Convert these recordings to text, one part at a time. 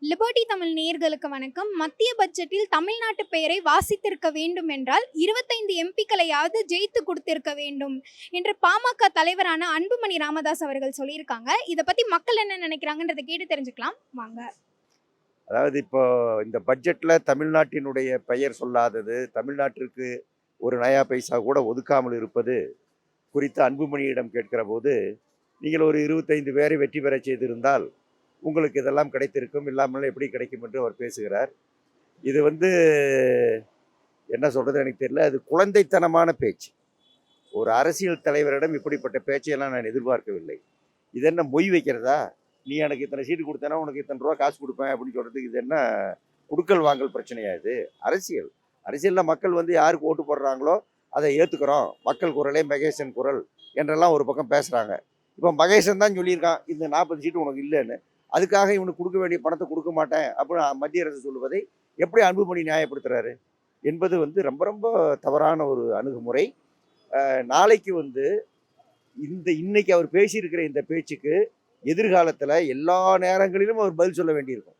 Liberty Tamil நேயர்களுக்கு வணக்கம். மத்திய பட்ஜெட்டில் தமிழ்நாட்டு பெயரை வாசித்திருக்க வேண்டும் என்றால் 25 எம்பிக்களையாவது ஜெயித்து கொடுத்திருக்க வேண்டும் என்று பாமக தலைவரான அன்புமணி ராமதாஸ் அவர்கள் சொல்லியிருக்காங்க. இதை பத்தி மக்கள் என்ன நினைக்கிறாங்கன்றதை கேட்டு தெரிஞ்சுக்கலாம் வாங்க. அதாவது இப்போ இந்த பட்ஜெட்டில் தமிழ்நாட்டினுடைய பெயர் சொல்லாதது, தமிழ்நாட்டிற்கு ஒரு நயா பைசா கூட ஒதுக்காமல் இருப்பது குறித்து அன்புமணியிடம் கேட்கிற போது, நீங்கள் ஒரு 25 பேரை வெற்றி பெற செய்திருந்தால் உங்களுக்கு இதெல்லாம் கிடைத்திருக்கும், இல்லாமல் எப்படி கிடைக்கும் என்று அவர் பேசுகிறார். இது என்ன சொல்கிறது எனக்கு தெரியல. அது குழந்தைத்தனமான பேச்சு. ஒரு அரசியல் தலைவரிடம் இப்படிப்பட்ட பேச்சையெல்லாம் நான் எதிர்பார்க்கவில்லை. இது என்ன மொய் வைக்கிறதா? நீ எனக்கு இத்தனை சீட்டு கொடுத்தேன்னா உனக்கு இத்தனை ரூபா காசு கொடுப்பேன் அப்படின்னு சொல்கிறதுக்கு இது என்ன குடுக்கல் வாங்கல் பிரச்சனையா? இது அரசியல். அரசியலில் மக்கள் யாருக்கு ஓட்டு போடுறாங்களோ அதை ஏற்றுக்கிறோம், மக்கள் குரலே மகேசன் குரல் என்றெல்லாம் ஒரு பக்கம் பேசுகிறாங்க. இப்போ மகேசன் தான் சொல்லியிருக்கான் இந்த 40 சீட்டு உனக்கு இல்லைன்னு. அதுக்காக இவனுக்கு கொடுக்க வேண்டிய பணத்தை கொடுக்க மாட்டேன் அப்படின்னு மத்திய அரசு சொல்லுவதை எப்படி அன்புமணி நியாயப்படுத்துகிறாரு என்பது ரொம்ப ரொம்ப தவறான ஒரு அணுகுமுறை. நாளைக்கு இன்னைக்கு அவர் பேசியிருக்கிற இந்த பேச்சுக்கு எதிர்காலத்தில் எல்லா நேரங்களிலும் அவர் பதில் சொல்ல வேண்டியிருக்கும்.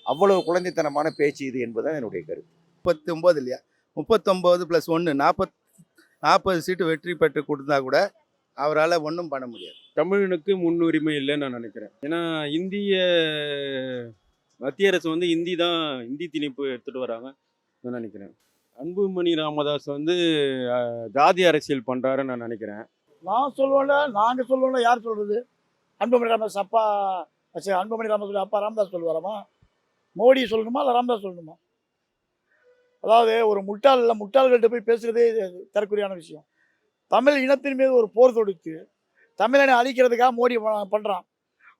அவ்வளவு குழந்தைத்தனமான பேச்சு இது என்பதுதான் என்னுடைய கருத்து. 39 இல்லையா, 39 + 1 40 சீட்டு வெற்றி பெற்று கொடுத்தா கூட அவரால் ஒன்றும் பண்ண முடியாது. தமிழனுக்கு முன்னுரிமை இல்லைன்னு நான் நினைக்கிறேன். ஏன்னா மத்திய அரசு ஹிந்தி திணிப்பு எடுத்துகிட்டு வராங்க நினைக்கிறேன். அன்புமணி ராமதாஸ் ஜாதி அரசியல் பண்ணுறாருன்னு நான் நினைக்கிறேன். நான் சொல்லுவேன்ல, நாங்கள் சொல்லுவோம்ல, யார் சொல்கிறது? அன்புமணி ராமதாஸ் அப்பா அன்புமணி ராமதாஸ் அப்பா ராமதாஸ் சொல்லுவாராமா? மோடி சொல்லணுமா இல்லை ராமதாஸ் சொல்லணுமா? அதாவது ஒரு முட்டாள்கள்கிட்ட போய் பேசுகிறதே தரக்குறையான விஷயம். தமிழ் இனத்தின் மீது ஒரு போர் தொடுத்து தமிழனை அழிக்கிறதுக்காக மோடி பண்ணுறான்.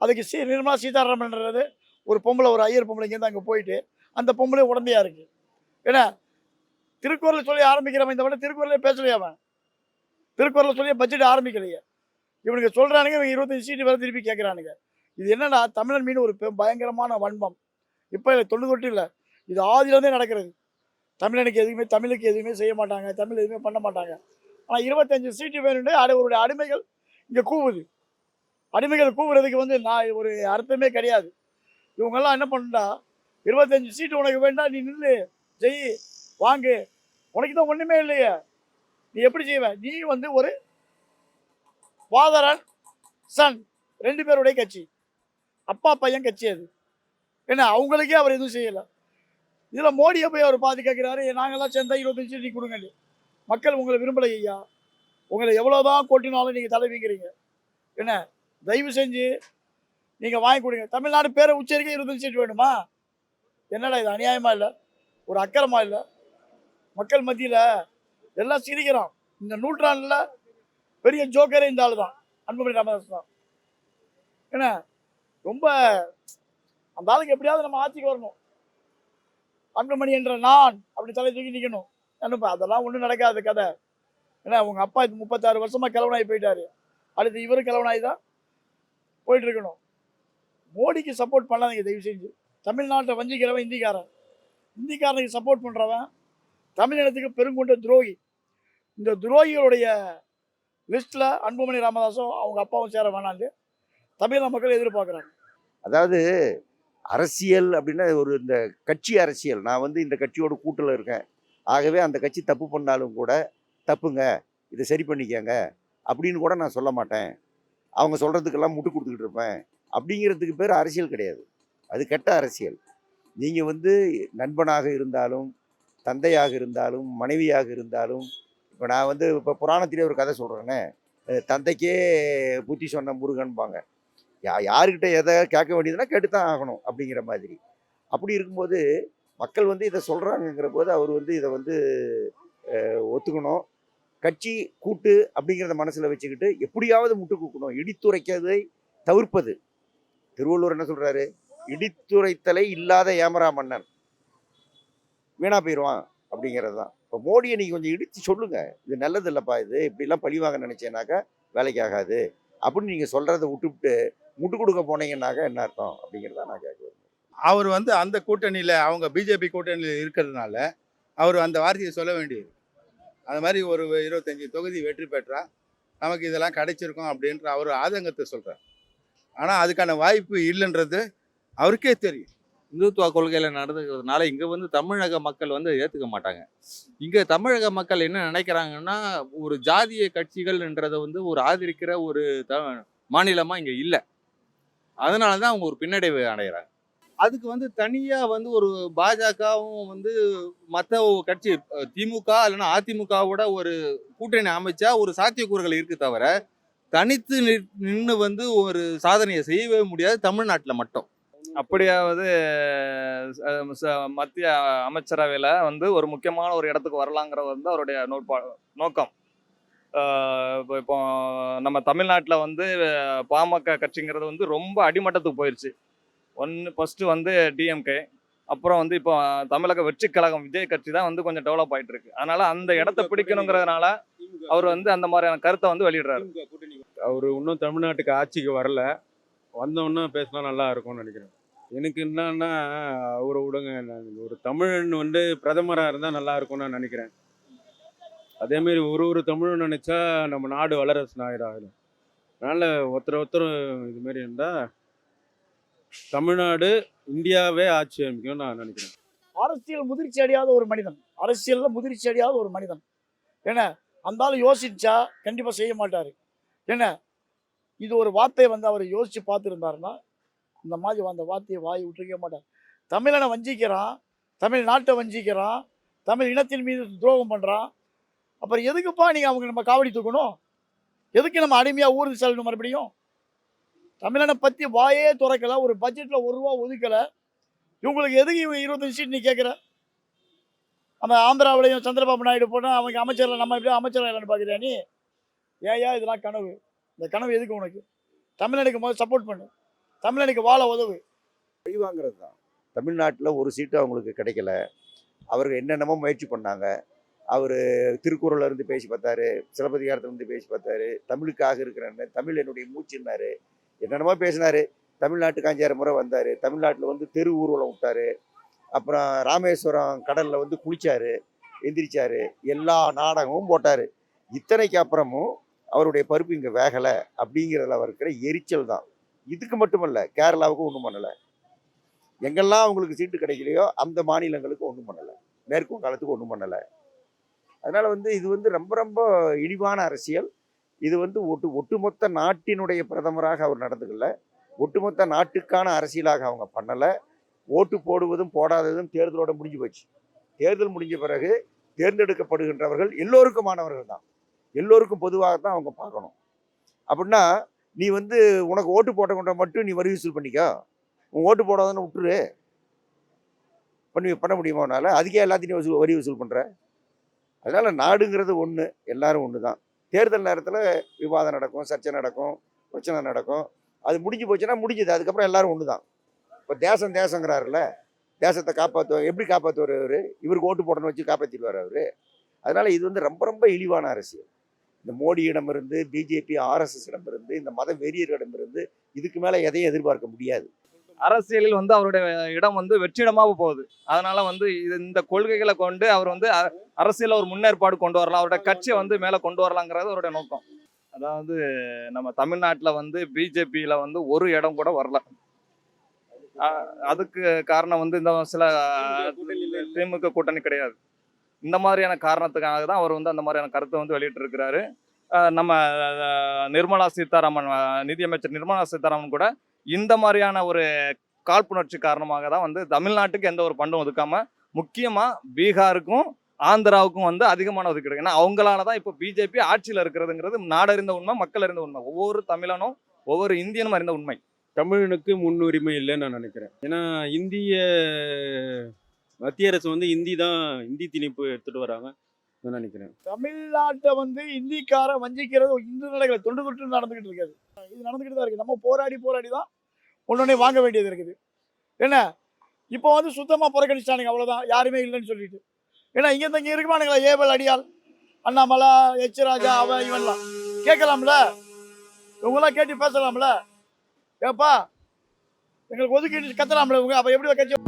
அதுக்கு நிர்மலா சீதாராமன்றது ஒரு பொம்பளை, ஒரு ஐயர் பொம்பளை இங்கேருந்து அங்கே போயிட்டு அந்த பொம்பளை உடந்தையாக இருக்குது. ஏன்னா திருக்குறளை சொல்லி ஆரம்பிக்கிறவன் இந்த விட திருக்குறளே பேசலையே. அவன் திருக்குறளை சொல்லி பட்ஜெட் ஆரம்பிக்கலையே. இவனுக்கு சொல்கிறானுங்க, இவங்க 25 சீட்டு வேறு திருப்பி கேட்குறானுங்க. இது என்னன்னா தமிழன் மீது ஒரு பயங்கரமான வன்மம். இப்போ இல்லை, தொண்ணூறு இல்லை, இது ஆதியிலேருந்தே நடக்கிறது. தமிழுக்கு எதுவுமே செய்ய மாட்டாங்க, தமிழ் எதுவுமே பண்ண மாட்டாங்க. ஆனால் 25 சீட்டு வேணும்னு அவருடைய அடிமைகள் இங்கே கூவுது. அடிமைகள் கூவுறதுக்கு நான் ஒரு அர்த்தமே கிடையாது. இவங்கெல்லாம் என்ன பண்ணுறா, 25 சீட்டு உனக்கு வேண்டாம், நீ நின்று ஜெய் வாங்கு, உனக்கு தான் ஒன்றுமே இல்லையே, நீ எப்படி செய்வ? நீ ஒரு ஃபாதர் அண்ட் சன் 2 பேருடைய கட்சி, அப்பா பையன் கட்சி அது. ஏன்னா அவங்களுக்கே அவர் எதுவும் செய்யலை. இதில் மோடியை போய் அவர் பார்த்து கேட்குறாரு, நாங்கள்லாம் சேர்ந்தா 25 சீட்டு கொடுங்க, மக்கள் உங்களை விரும்பலை ஐயா, உங்களை எவ்வளோதான் கொட்டினாலும் நீங்கள் தலைவிங்கிறீங்க, என்ன தயவு செஞ்சு நீங்கள் வாங்கி கொடுங்க. தமிழ்நாடு பேரை உச்சரிக்க 25 சீட்டு வேணுமா? என்னடா இது அநியாயமாக இல்லை? ஒரு அக்கறமாக இல்லை? மக்கள் மத்தியில் எல்லாம் சிரிக்கிறோம். இந்த நூற்றாண்டில் பெரிய ஜோக்கரே இந்த ஆள் தான், அன்புமணி ராமதாஸ் தான். ஏன்னா ரொம்ப அந்த ஆளுக்கு எப்படியாவது நம்ம ஆட்சிக்கு வரணும், அன்புமணி என்ற நான் அப்படி தலை தூக்கி நிற்கணும். என்னப்பா அதெல்லாம் ஒன்றும் நடக்காத கதை. ஏன்னா உங்கள் அப்பா 36 வருஷமாக கிழவனாகி போயிட்டாரு, அடுத்து இவரும் கிழவனாகி தான் போயிட்டு இருக்கணும். மோடிக்கு சப்போர்ட் பண்ணாதீங்க தயவு செஞ்சு. தமிழ்நாட்டை வஞ்சிக்கிறவன் இந்திக்காரனுக்கு சப்போர்ட் பண்ணுறவன் தமிழினத்துக்கு பெருங்கொண்ட துரோகி. இந்த துரோகிகளுடைய லிஸ்ட்டில் அன்புமணி ராமதாஸும் அவங்க அப்பாவும் சேர வேணாண்டு தமிழக மக்கள் எதிர்பார்க்குறாங்க. அதாவது அரசியல் அப்படின்னா இந்த கட்சி அரசியல். நான் இந்த கட்சியோட கூட்டில் இருக்கேன், ஆகவே அந்த கட்சி தப்பு பண்ணாலும் கூட தப்புங்க, இதை சரி பண்ணிக்கங்க அப்படின்னு கூட நான் சொல்ல மாட்டேன். அவங்க சொல்கிறதுக்கெல்லாம் முட்டு கொடுத்துக்கிட்டு இருப்பேன். அப்படிங்கிறதுக்கு பேர் அரசியல் கிடையாது, அது கெட்ட அரசியல். நீங்கள் நண்பனாக இருந்தாலும், தந்தையாக இருந்தாலும், மனைவியாக இருந்தாலும், இப்போ நான் இப்போ புராணத்திலே ஒரு கதை சொல்கிறேன்னே, தந்தைக்கே புத்தி சொன்ன முருகன்பாங்க. யாருக்கிட்ட எதை கேட்க வேண்டியதுன்னா கேட்டுத்தான் ஆகணும் அப்படிங்கிற மாதிரி. அப்படி இருக்கும்போது மக்கள் இதை சொல்கிறாங்கங்கிற போது அவர் இதை ஒத்துக்கணும். கட்சி கூட்டு அப்படிங்கிறத மனசில் வச்சுக்கிட்டு எப்படியாவது முட்டு கொடுக்கணும், இடித்துரைக்கிறதை தவிர்ப்பது. திருவள்ளுவர் என்ன சொல்கிறாரு? இடித்துரைத்தலை இல்லாத ஏமரா மன்னன் வீணா போயிடுவான் அப்படிங்கிறது தான். இப்போ மோடியை நீங்கள் கொஞ்சம் இடித்து சொல்லுங்கள், இது நல்லது இல்லைப்பா, இது இப்படிலாம் பழிவாங்க நினச்சேனாக்கா வேலைக்கு ஆகாது அப்படின்னு நீங்கள் சொல்கிறத விட்டுவிட்டு முட்டு கொடுக்க போனீங்கன்னாக்கா என்ன அர்த்தம் அப்படிங்கிறத நான் கேட்குவேன். அவர் அந்த கூட்டணியில், அவங்க பிஜேபி கூட்டணியில் இருக்கிறதுனால அவர் அந்த வார்த்தையை சொல்ல வேண்டியது. அது மாதிரி ஒரு 25 தொகுதி வெற்றி பெற்றா நமக்கு இதெல்லாம் கிடைச்சிருக்கும் அப்படின்ற அவர் ஆதங்கத்தை சொல்கிறார். ஆனால் அதுக்கான வாய்ப்பு இல்லைன்றது அவருக்கே தெரியும். இந்துத்துவ கொள்கையில் நடந்துக்கிறதுனால இங்கே வந்து தமிழக மக்கள் வந்து ஏற்றுக்க மாட்டாங்க. இங்கே தமிழக மக்கள் என்ன நினைக்கிறாங்கன்னா, ஒரு ஜாதிய கட்சிகள்ன்றதை வந்து ஒரு ஆதரிக்கிற ஒரு மாநிலமாக இங்கே இல்லை. அதனால தான் அவங்க ஒரு பின்னடைவு அடைகிறாங்க. அதுக்கு வந்து தனியாக வந்து ஒரு பாஜகவும் வந்து மற்ற கட்சி திமுக இல்லைன்னா அதிமுகவோட ஒரு கூட்டணி அமைச்சா ஒரு சாத்தியக்கூறுகள் இருக்கு தவிர, தனித்து நின்று வந்து ஒரு சாதனையை செய்யவே முடியாது தமிழ்நாட்டில் மட்டும். அப்படியாவது மத்திய அமைச்சரவையில் வந்து ஒரு முக்கியமான ஒரு இடத்துக்கு வரலாங்கிறது வந்து அவருடைய நோக்கம். இப்போ நம்ம தமிழ்நாட்டில் வந்து பாமக கட்சிங்கிறது வந்து ரொம்ப அடிமட்டத்துக்கு போயிடுச்சு. ஃபஸ்ட்டு வந்து டிஎம்கே, அப்புறம் வந்து இப்போ தமிழக வெற்றி கழகம் விஜய் கட்சி தான் வந்து கொஞ்சம் டெவலப் ஆகிட்டு இருக்கு. அதனால அந்த இடத்த பிடிக்கணுங்கிறதுனால அவர் வந்து அந்த மாதிரியான கருத்தை வந்து வெளியிடுறாரு. அவர் இன்னும் தமிழ்நாட்டுக்கு ஆட்சிக்கு வரல, வந்தோன்னே பேசினா நல்லா இருக்கும்னு நினைக்கிறேன். எனக்கு என்னன்னா அவரை விடுங்க, ஒரு தமிழன் வந்து பிரதமராக இருந்தால் நல்லா இருக்கும்னு நான் நினைக்கிறேன். அதேமாரி ஒரு தமிழன் நினைச்சா நம்ம நாடு வல்லரசு ஆயிடும். அதனால ஒருத்தர் இதுமாரி இருந்தால் தமிழ்நாடு இந்தியாவே ஆட்சி அமைக்கும்னு நான் நினைக்கிறேன். அரசியல் முதிர்ச்சி அடையாத ஒரு மனிதன், அரசியலில் முதிர்ச்சி அடையாத ஒரு மனிதன். ஏன்னா அந்த ஆள் யோசிச்சா கண்டிப்பாக செய்ய மாட்டார். ஏன்னா இது ஒரு வார்த்தை வந்து அவர் யோசித்து பார்த்துருந்தாருன்னா இந்த மாதிரி அந்த வார்த்தையை வாய் விட்டுருக்க மாட்டார். தமிழனை வஞ்சிக்கிறான், தமிழ்நாட்டை வஞ்சிக்கிறான், தமிழ் இனத்தின் மீது துரோகம் பண்ணுறான். அப்புறம் எதுக்குப்பா நீங்கள் அவங்க நம்ம காவடி தூக்கணும்? எதுக்கு நம்ம அடிமையாக ஊருக்கு செல்லணும்? மறுபடியும் தமிழனை பற்றி வாயே துறக்கலை, ஒரு பட்ஜெட்டில் ₹1 ஒதுக்கலை. இவங்களுக்கு எதுக்கு இவங்க 25 சீட் நீ கேட்குற? அந்த ஆந்திராவிலையும் சந்திரபாபு நாயுடு போனால் அவங்க அமைச்சரில் நம்ம எப்படியும் அமைச்சராக இல்லைன்னு பார்க்குறியா நீ? ஏயா இதெல்லாம் கனவு? இந்த கனவு எதுக்கு உனக்கு? தமிழனுக்கு முதல்ல சப்போர்ட் பண்ணு, தமிழனுக்கு வாழ உதவு. வாங்குறது தான். தமிழ்நாட்டில் ஒரு சீட்டு அவங்களுக்கு கிடைக்கல. அவர்கள் என்னென்னமோ முயற்சி பண்ணாங்க. அவர் திருக்குறள்ல இருந்து பேசி பார்த்தாரு, சிலப்பதிகாரத்துலேருந்து பேசி பார்த்தாரு, தமிழுக்காக இருக்கிறேன்னு, தமிழ் என்னுடைய மூச்சுன்னாரு, என்னென்னமோ பேசினார். தமிழ்நாட்டுக்கு 5,000 முறை வந்தார். தமிழ்நாட்டில் வந்து தெரு ஊர்வலம் விட்டார். அப்புறம் ராமேஸ்வரம் கடலில் வந்து குளித்தார், எந்திரிச்சார், எல்லா நாடகமும் போட்டார். இத்தனைக்கு அப்புறமும் அவருடைய பருப்பு இங்கே வேகலை அப்படிங்கிறதுல இருக்கிற எரிச்சல் தான். இதுக்கு மட்டுமல்ல, கேரளாவுக்கும் ஒன்றும் பண்ணலை. எங்கெல்லாம் அவங்களுக்கு சீட்டு கிடைக்கலையோ அந்த மாநிலங்களுக்கு ஒன்றும் பண்ணலை, மேற்கு வங்காளத்துக்கு ஒன்றும் பண்ணலை. அதனால் வந்து இது வந்து ரொம்ப ரொம்ப இழிவான அரசியல். இது வந்து ஒட்டுமொத்த நாட்டினுடைய பிரதமராக அவர் நடந்துக்கல, ஒட்டுமொத்த நாட்டுக்கான அரசியலாக அவங்க பண்ணலை. ஓட்டு போடுவதும் போடாததும் தேர்தலோட முடிஞ்சு போச்சு. தேர்தல் முடிஞ்ச பிறகு தேர்ந்தெடுக்கப்படுகின்றவர்கள் எல்லோருக்குமானவர்கள் தான், எல்லோருக்கும் பொதுவாகத்தான் அவங்க பார்க்கணும். அப்படின்னா நீ வந்து உனக்கு ஓட்டு போட்டவங்க மட்டும் நீ வரி வசூல் பண்ணிக்கோ, உன் ஓட்டு போடாதன்னு விட்டுரு. பண்ண முடியுமா உன்னால்? அதுக்கே எல்லாத்தையும் வரி வசூல் பண்ணுற. அதனால் நாடுங்கிறது ஒன்று, எல்லாரும் ஒன்று தான். தேர்தல் நேரத்தில் விவாதம் நடக்கும், சர்ச்சை நடக்கும், பிரச்சனை நடக்கும். அது முடிஞ்சு போச்சுன்னா முடிஞ்சுது, அதுக்கப்புறம் எல்லாரும் ஒன்று தான். இப்போ தேசங்கிறாருல்ல, தேசத்தை எப்படி காப்பாற்றுவார் அவர்? இவருக்கு ஓட்டு போடணும்னு வச்சு காப்பாற்றிடுவார் அவர். அதனால் இது வந்து ரொம்ப ரொம்ப இழிவான அரசியல். இந்த மோடியிடமிருந்து, பிஜேபி ஆர்எஸ்எஸ்ஸிடமிருந்து, இந்த மத வெறியரிடமிருந்து இதுக்கு மேலே எதையும் எதிர்பார்க்க முடியாது. அரசியலில் வந்து அவருடைய இடம் வந்து வெற்றிடமாக போகுது. அதனால வந்து இந்த கொள்கைகளை கொண்டு அவர் வந்து அரசியலில் ஒரு முன்னேற்பாடு கொண்டு வரலாம், அவருடைய கட்சியை வந்து மேலே கொண்டு வரலாங்கிறது அவருடைய நோக்கம். அதாவது நம்ம தமிழ்நாட்டில் வந்து பிஜேபியில் வந்து ஒரு இடம் கூட வரல. அதுக்கு காரணம் வந்து இந்த சில திமுக கூட்டணி கிடையாது. இந்த மாதிரியான காரணத்துக்காக தான் அவர் வந்து அந்த மாதிரியான கருத்தை வந்து வெளியிட்டு இருக்கிறாரு. நம்ம நிர்மலா சீதாராமன், நிதியமைச்சர் நிர்மலா சீதாராமன் கூட இந்த மாதிரியான ஒரு காழ்ப்புணர்ச்சி காரணமாக தான் வந்து தமிழ்நாட்டுக்கு எந்த ஒரு பண்டும் ஒதுக்காம முக்கியமாக பீகாருக்கும் ஆந்திராவுக்கும் வந்து அதிகமான ஒதுக்கீடு. ஏன்னா அவங்களால தான் இப்போ பிஜேபி ஆட்சியில் இருக்கிறதுங்கிறது நாடறிந்த உண்மை, மக்கள் அறிந்த உண்மை, ஒவ்வொரு தமிழனும் ஒவ்வொரு இந்தியனும் அறிந்த உண்மை. தமிழனுக்கு முன்னுரிமை இல்லைன்னு நான் நினைக்கிறேன். ஏன்னா மத்திய அரசு வந்து இந்தி திணிப்பு எடுத்துகிட்டு வராங்க நினைக்கிறேன். தமிழ்நாட்டை வந்து இந்திக்கார வஞ்சிக்கிறது இந்து நிலைகளை தொன்று நடந்துக்கிட்டு இருக்காது. இது நடந்துக்கிட்டு தான் இருக்குது. நம்ம போராடி தான் ஒன்னொன்னே வாங்க வேண்டியது இருக்குது. என்ன இப்போ வந்து சுத்தமாக புறக்கணிச்சிட்டானுங்க, அவ்வளோதான், யாருமே இல்லைன்னு சொல்லிட்டு. ஏன்னா இங்கே இருக்குமானுங்களா ஏவல் அடியால் அண்ணாமலா எச் ராஜா அவன் இவன்லாம் கேட்கலாம்ல, இவங்கெல்லாம் கேட்டு பேசலாம்ல. ஏப்பா எங்களுக்கு ஒதுக்கீட்டு கத்தலாம்ல இவங்க, அப்போ எப்படி கட்சி